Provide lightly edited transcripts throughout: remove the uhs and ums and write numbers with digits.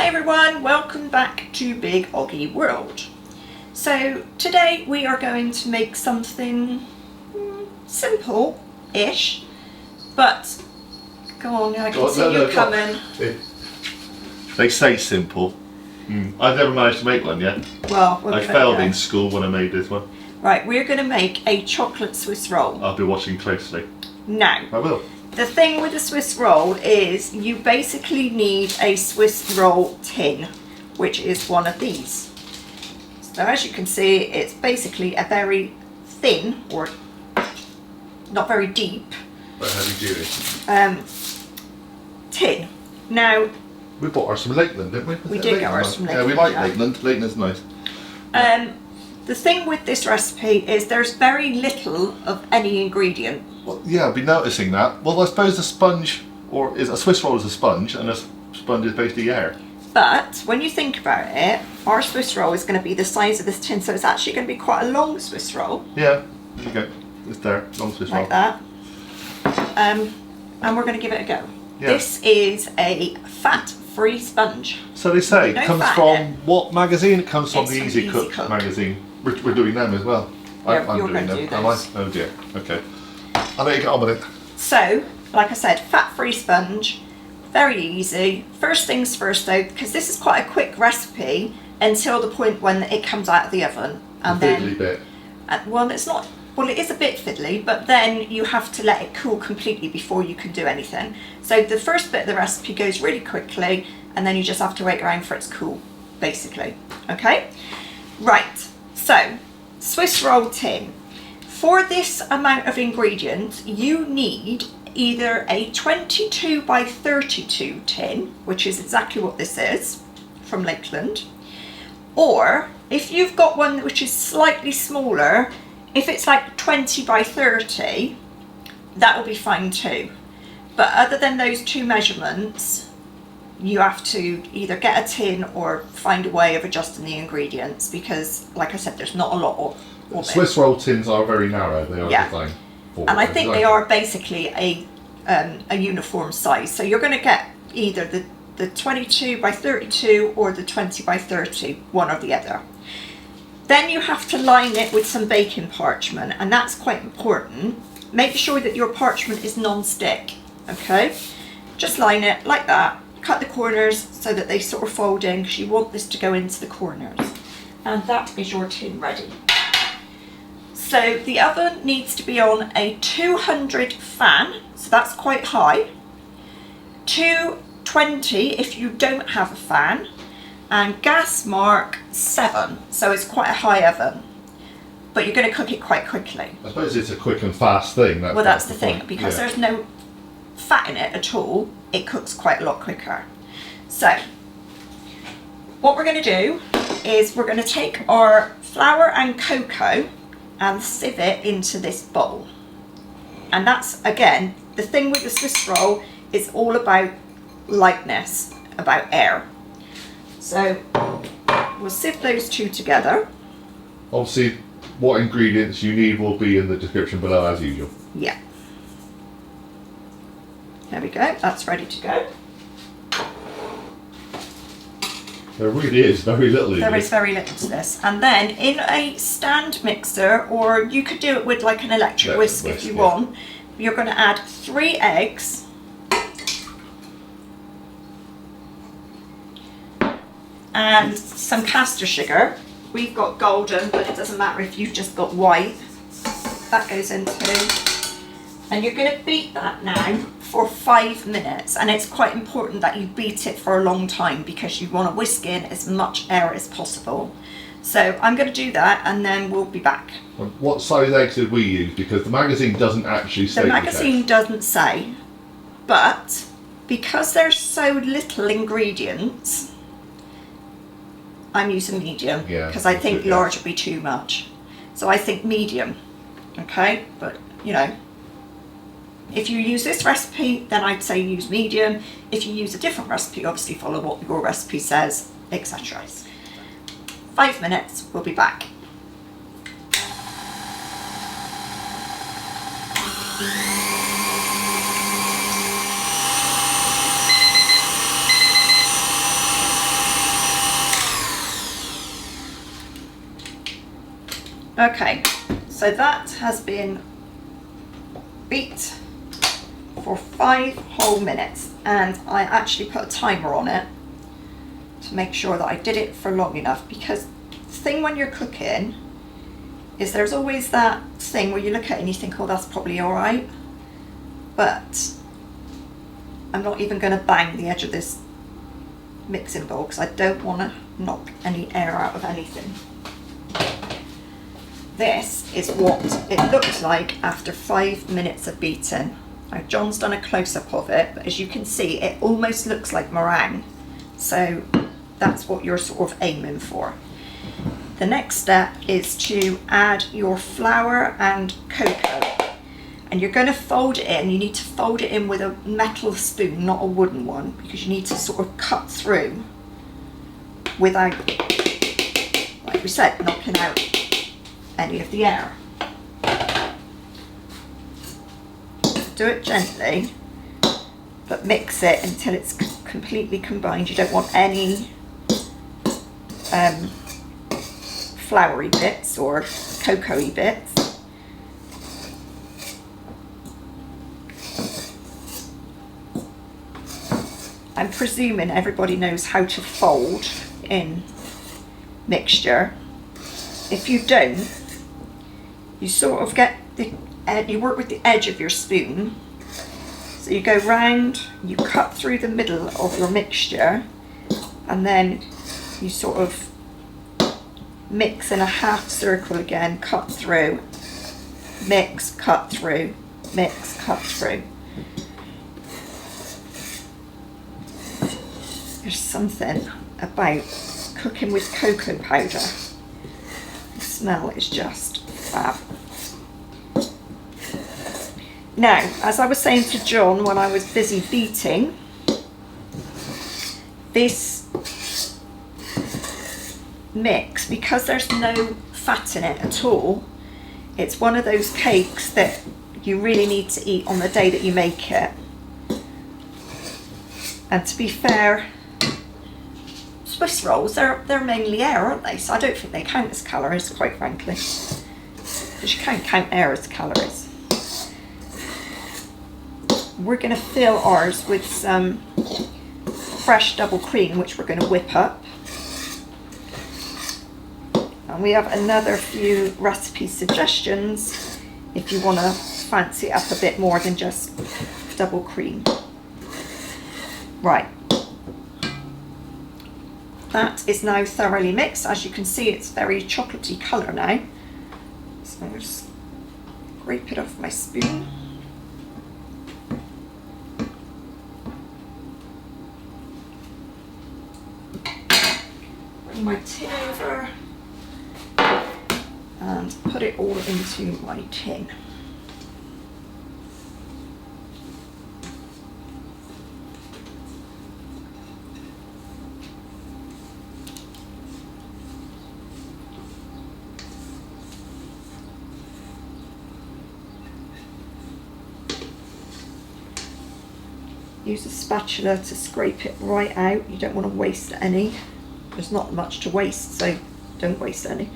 Hi everyone, welcome back to Big Oggie World. So today we are going to make something simple-ish, but go on, I can see you coming. They say simple. I've never managed to make one yet. Well, I failed in school when I made this one. Right, we're going to make a chocolate Swiss roll. I'll be watching closely. Now, I will. The thing with the Swiss roll is you basically need a Swiss roll tin, which is one of these. So as you can see, it's basically a very thin, or not very deep, But heavy duty. tin. Now, we bought ours from Lakeland, didn't we? We did get ours from Lakeland. Yeah, we like Lakeland. Lakeland's nice. The thing with this recipe is there's very little of any ingredient. Well, yeah, I've been noticing that. Well, I suppose a sponge, or is a Swiss roll is a sponge, and a sponge is basically air. But when you think about it, our Swiss roll is going to be the size of this tin, so it's actually going to be quite a long Swiss roll. Yeah, there you go. It's there, long Swiss roll. Like that. And we're going to give it a go. Yeah. This is a fat-free sponge. So they say No it comes fat from in it. what magazine? It comes from It's the from Easy Easy Cook Cook. magazine. We're doing them as well. You're I'm doing gonna them. do Am I? those. Oh dear. Okay. I'll let you get on with it. So, like I said, fat-free sponge, very easy. First things first though, because this is quite a quick recipe until the point when it comes out of the oven. And The then, fiddly bit. well, it's not. Well, it is a bit fiddly, but then you have to let it cool completely before you can do anything. So the first bit of the recipe goes really quickly, and then you just have to wait around for it to cool, basically. Okay? Right, so Swiss roll tin. For this amount of ingredients, you need either a 22 by 32 tin, which is exactly what this is, from Lakeland, or if you've got one which is slightly smaller, if it's like 20 by 30, that will be fine too. But other than those two measurements, you have to either get a tin or find a way of adjusting the ingredients, because, like I said, there's not a lot of it. Swiss roll tins are very narrow. They are Yeah. designed for. And I think they are basically a uniform size. So you're going to get either the 22 by 32 or the 20 by 30, one or the other. Then you have to line it with some baking parchment, and that's quite important. Make sure that your parchment is non-stick, okay? Just line it like that. Cut the corners so that they sort of fold in, because you want this to go into the corners. And that is your tin ready. So the oven needs to be on a 200 fan, so that's quite high. 220 if you don't have a fan, and gas mark 7, so it's quite a high oven. But you're going to cook it quite quickly. I suppose it's a quick and fast thing. Well, that's the thing, point. because Yeah. there's no fat in it at all, it cooks quite a lot quicker. So, what we're going to do is we're going to take our flour and cocoa and sieve it into this bowl. And that's, again, the thing with the Swiss roll is all about lightness, about air. So, we'll sieve those two together. Obviously, what ingredients you need will be in the description below as usual. Yeah. There we go, that's ready to go. There really is very little in There this. is very little to this. And then in a stand mixer, or you could do it with like an electric whisk if you want, you're going to add 3 eggs. And some caster sugar. We've got golden, but it doesn't matter if you've just got white. That goes into. And you're going to beat that now for 5 minutes, and it's quite important that you beat it for a long time because you want to whisk in as much air as possible. So I'm going to do that, and then we'll be back. What size eggs did we use? Because the magazine doesn't actually say. The magazine doesn't say, but because there's so little ingredients, I'm using medium, because I think large would be too much. So I think medium, okay? But, you know, if you use this recipe, then I'd say use medium. If you use a different recipe, obviously follow what your recipe says, etc. 5 minutes, we'll be back. Okay, so that has been beat for 5 whole minutes, and I actually put a timer on it to make sure that I did it for long enough, because the thing when you're cooking is there's always that thing where you look at it and you think, oh, that's probably all right, but I'm not even going to bang the edge of this mixing bowl because I don't want to knock any air out of anything. This is what it looks like after 5 minutes of beating. Now John's done a close-up of it, but as you can see it almost looks like meringue, so that's what you're sort of aiming for. The next step is to add your flour and cocoa, and you're going to fold it in. You need to fold it in with a metal spoon, not a wooden one, because you need to sort of cut through without, like we said, knocking out any of the air. Do it gently, but mix it until it's completely combined. You don't want any floury bits or cocoa-y bits. I'm presuming everybody knows how to fold in mixture. If you don't, you sort of get you work with the edge of your spoon. So you go round, you cut through the middle of your mixture, and then you sort of mix in a half circle again, cut through, mix, cut through, mix, cut through. There's something about cooking with cocoa powder. The smell is just fab. Now, as I was saying to John when I was busy beating, this mix, because there's no fat in it at all, it's one of those cakes that you really need to eat on the day that you make it. And to be fair, Swiss rolls, they're mainly air, aren't they? So I don't think they count as calories, quite frankly, because you can't count air as calories. We're going to fill ours with some fresh double cream, which we're going to whip up. And we have another few recipe suggestions if you want to fancy it up a bit more than just double cream. Right. That is now thoroughly mixed. As you can see, it's very chocolatey colour now. So I'll just scrape it off my spoon. Bring my tin over and put it all into my tin. Use a spatula to scrape it right out. You don't want to waste any. There's not much to waste, so don't waste any.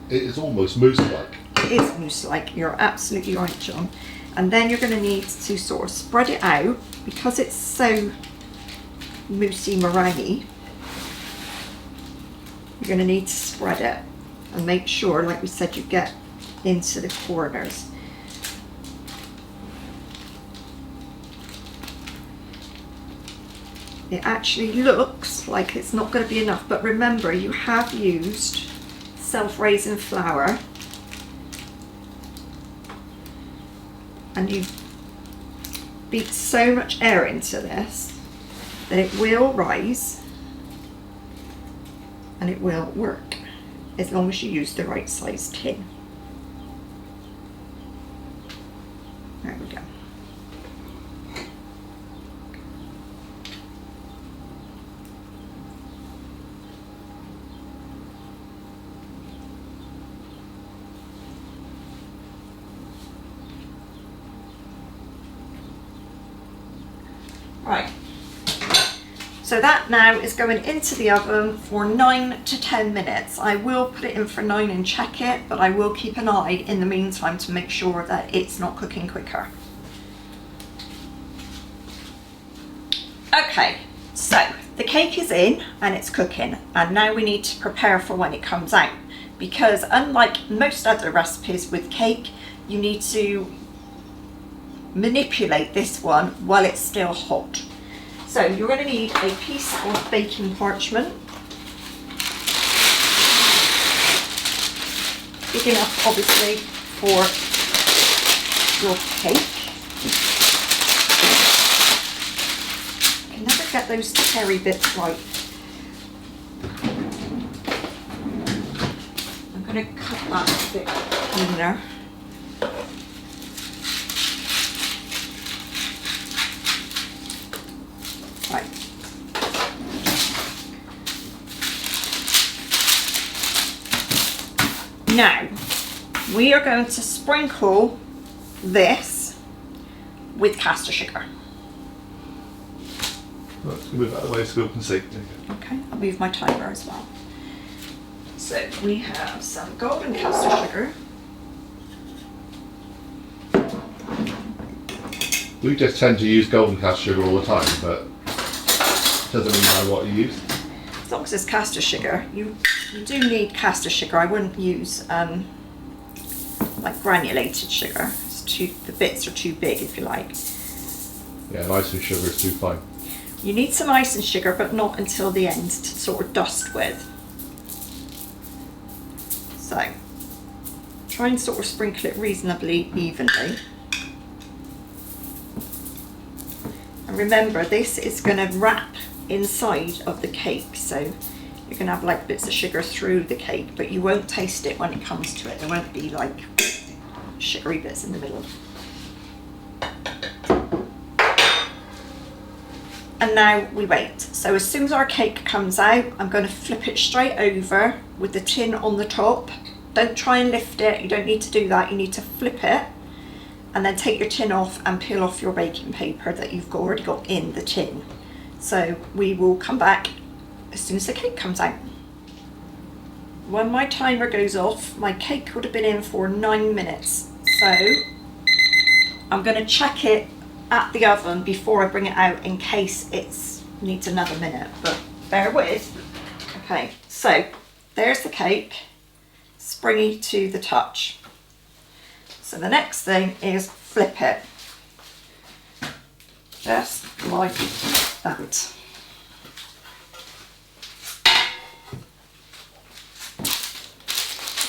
It is almost mousse-like. It is mousse-like, you're absolutely right, John. And then you're going to need to sort of spread it out, because it's so moussey meringue. You're going to need to spread it and make sure, like we said, you get into the corners. It actually looks like it's not going to be enough, but remember, you have used self-raising flour, and you beat so much air into this that it will rise and it will work, as long as you use the right size tin. There we go. Right, So that now is going into the oven for 9 to 10 minutes. I will put it in for 9 and check it, but I will keep an eye in the meantime to make sure that it's not cooking quicker. Okay, so the cake is in and it's cooking, and now we need to prepare for when it comes out, because unlike most other recipes with cake, you need to manipulate this one while it's still hot. So you're going to need a piece of baking parchment, big enough obviously for your cake. I can never get those terry bits right. I'm going to cut that a bit cleaner. Right. Now, we are going to sprinkle this with caster sugar. Let's move that away so we can see. Okay, I'll move my timer as well. So we have some golden caster sugar. We just tend to use golden caster sugar all the time, but it doesn't really matter what you use. As long as it's caster sugar, you do need caster sugar. I wouldn't use like granulated sugar. The bits are too big, if you like. Yeah, and ice and sugar is too fine. You need some ice and sugar, but not until the end to sort of dust with. So, try and sort of sprinkle it reasonably evenly. And remember, this is going to wrap inside of the cake, so you're going to have like bits of sugar through the cake, but you won't taste it when it comes to it. There won't be like sugary bits in the middle. And now we wait. So as soon as our cake comes out, I'm going to flip it straight over with the tin on the top. Don't try and lift it, you don't need to do that. You need to flip it and then take your tin off and peel off your baking paper that you've already got in the tin. So we will come back as soon as the cake comes out. When my timer goes off, my cake would have been in for 9 minutes. So I'm going to check it at the oven before I bring it out in case it needs another minute, but bear with. Okay, so there's the cake, springy to the touch. So the next thing is flip it, just like that.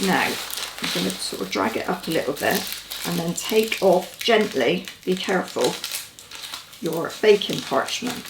Now I'm going to sort of drag it up a little bit and then take off gently, be careful, your baking parchment.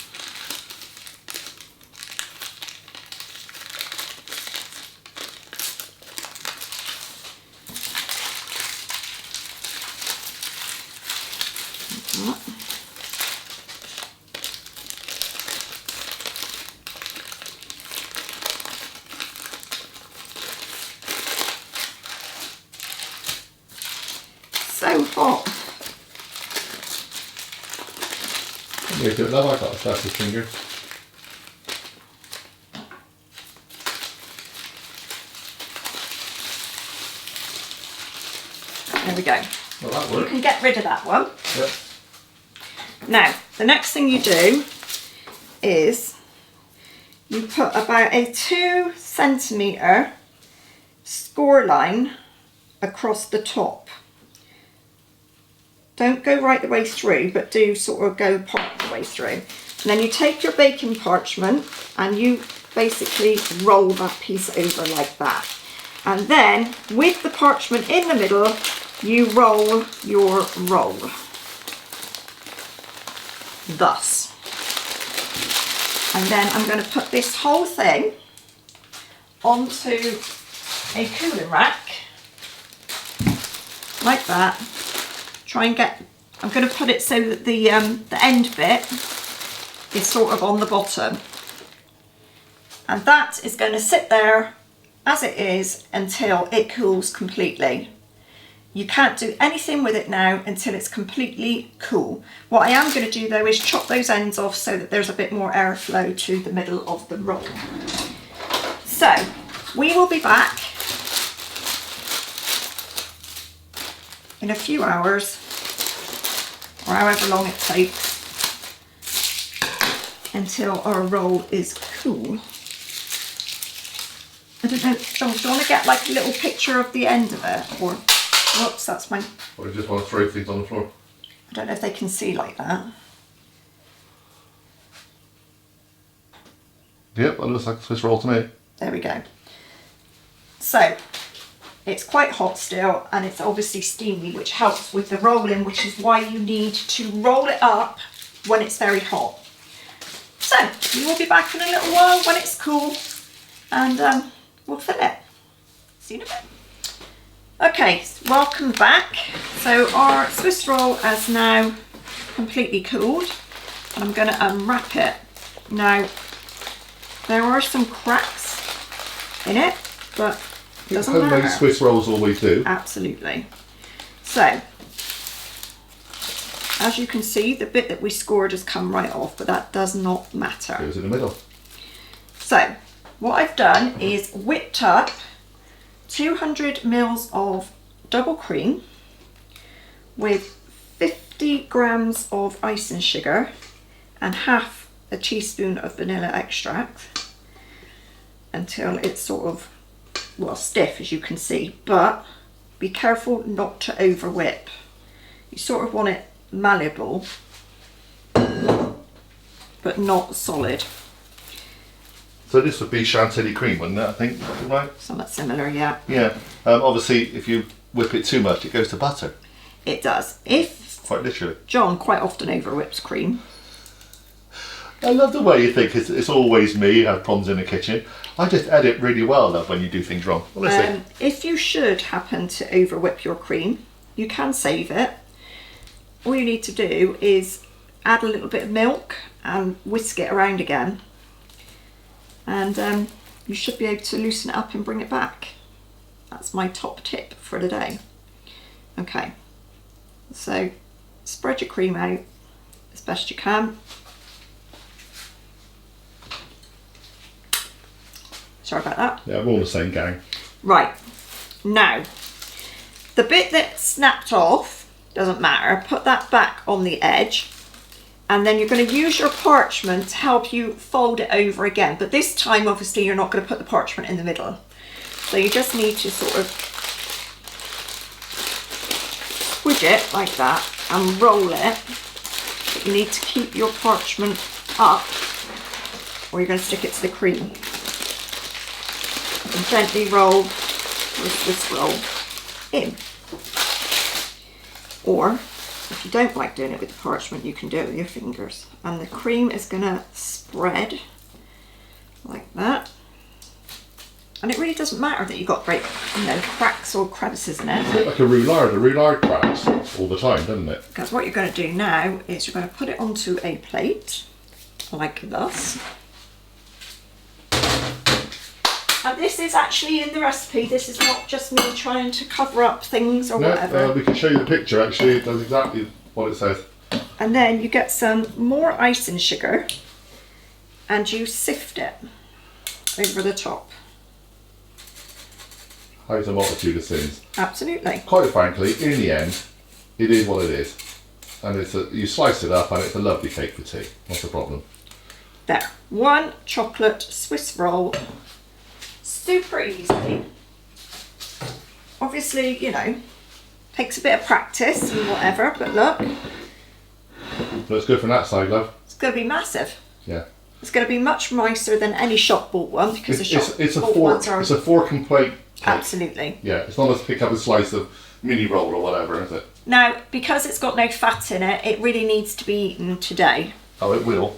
So hot. Yeah, do it now. I've got to start with fingers. There we go. Well, that You worked. can get rid of that one. Yep. Now, the next thing you do is you put about a 2 centimetre score line across the top. Don't go right the way through, but do sort of go part of the way through. And then you take your baking parchment and you basically roll that piece over like that. And then with the parchment in the middle, you roll your roll. Thus. And then I'm going to put this whole thing onto a cooling rack like that. Try and get, I'm going to put it so that the end bit is sort of on the bottom. And that is going to sit there as it is until it cools completely. You can't do anything with it now until it's completely cool. What I am going to do though is chop those ends off so that there's a bit more airflow to the middle of the roll. So we will be back in a few hours, or however long it takes, until our roll is cool. I don't know, John, do you want to get like a little picture of the end of it? Or, whoops, that's my... Or you just want to throw things on the floor? I don't know if they can see like that. Yep, that looks like a Swiss roll to me. There we go. So, it's quite hot still, and it's obviously steamy, which helps with the rolling, which is why you need to roll it up when it's very hot. So, we will be back in a little while when it's cool, and we'll fill it. See you in a bit. Okay, welcome back. So our Swiss roll has now completely cooled, and I'm going to unwrap it. Now, there are some cracks in it, but it doesn't matter. Homemade Swiss rolls always do. Absolutely. So, as you can see, the bit that we scored has come right off, but that does not matter. It was in the middle. So, what I've done is whipped up 200 mils of double cream with 50 grams of icing sugar and half a teaspoon of vanilla extract until it's sort of, well, stiff, as you can see, but be careful not to over whip. You sort of want it malleable but not solid. So this would be chantilly cream, wouldn't it, I think, right? Something similar, yeah. Yeah. Obviously, if you whip it too much, it goes to butter. It does. If Quite literally. John quite often over whips cream. I love the way you think it's always me who have problems in the kitchen. I just edit really well, love, when you do things wrong. Honestly. If you should happen to over whip your cream, you can save it. All you need to do is add a little bit of milk and whisk it around again. And you should be able to loosen it up and bring it back. That's my top tip for the day. Okay, so spread your cream out as best you can. Sorry about that. Yeah, we're all the same gang. Right, now, the bit that snapped off, doesn't matter, put that back on the edge. And then you're going to use your parchment to help you fold it over again. But this time, obviously, you're not going to put the parchment in the middle. So you just need to sort of squidge it like that and roll it. But you need to keep your parchment up or you're going to stick it to the cream. And gently roll the Swiss roll in. Or, if you don't like doing it with the parchment, you can do it with your fingers. And the cream is going to spread like that. And it really doesn't matter that you've got great, cracks or crevices in it. It's a bit like a roulade. A roulade cracks all the time, doesn't it? Because what you're going to do now is you're going to put it onto a plate, like this. And this is actually in the recipe. This is not just me trying to cover up things or whatever. We can show you the picture actually. It does exactly what it says. And then you get some more icing sugar and you sift it over the top. Hides a multitude of sins. Absolutely. Quite frankly, in the end, it is what it is. And you slice it up and it's a lovely cake for tea. What's the problem? There. One chocolate Swiss roll. Super easy. Obviously, takes a bit of practice and whatever, but look. Looks good from that side, love. It's going to be massive. Yeah. It's going to be much nicer than any shop bought one because It's a fork and plate cake. Absolutely. Yeah, it's not as pick up a slice of mini roll or whatever, is it? Now, because it's got no fat in it, it really needs to be eaten today. Oh, it will.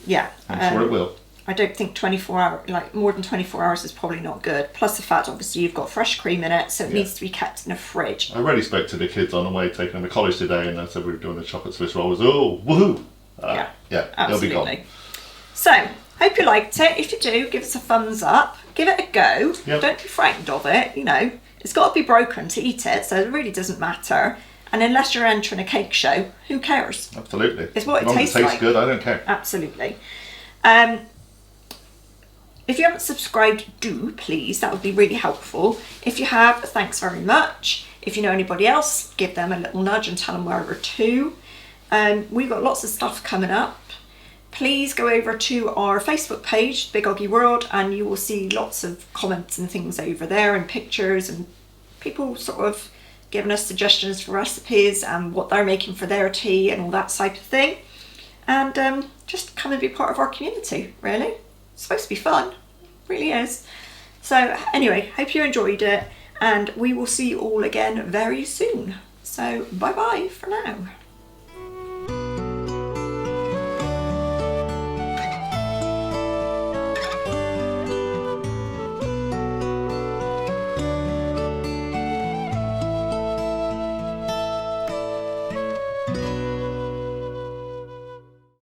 Yeah. I'm sure it will. I don't think 24 hours, more than 24 hours is probably not good. Plus the fact, obviously, you've got fresh cream in it, so it needs to be kept in a fridge. I already spoke to the kids on the way taking them to college today, and they said we were doing the chocolate Swiss rolls. Oh, woohoo! Yeah, absolutely. They'll be gone. So, hope you liked it. If you do, give us a thumbs up. Give it a go. Yep. Don't be frightened of it. It's got to be broken to eat it, so it really doesn't matter. And unless you're entering a cake show, who cares? Absolutely. It's what as long tastes as it tastes like. good, I don't care. Absolutely. If you haven't subscribed, do please. That would be really helpful. If you have, thanks very much. If you know anybody else, give them a little nudge and tell them where we're to. We've got lots of stuff coming up. Please go over to our Facebook page, Big Oggie World, and you will see lots of comments and things over there and pictures and people sort of giving us suggestions for recipes and what they're making for their tea and all that type of thing. And just come and be part of our community, really. It's supposed to be fun, it really is. So anyway, hope you enjoyed it, and we will see you all again very soon. So bye bye for now.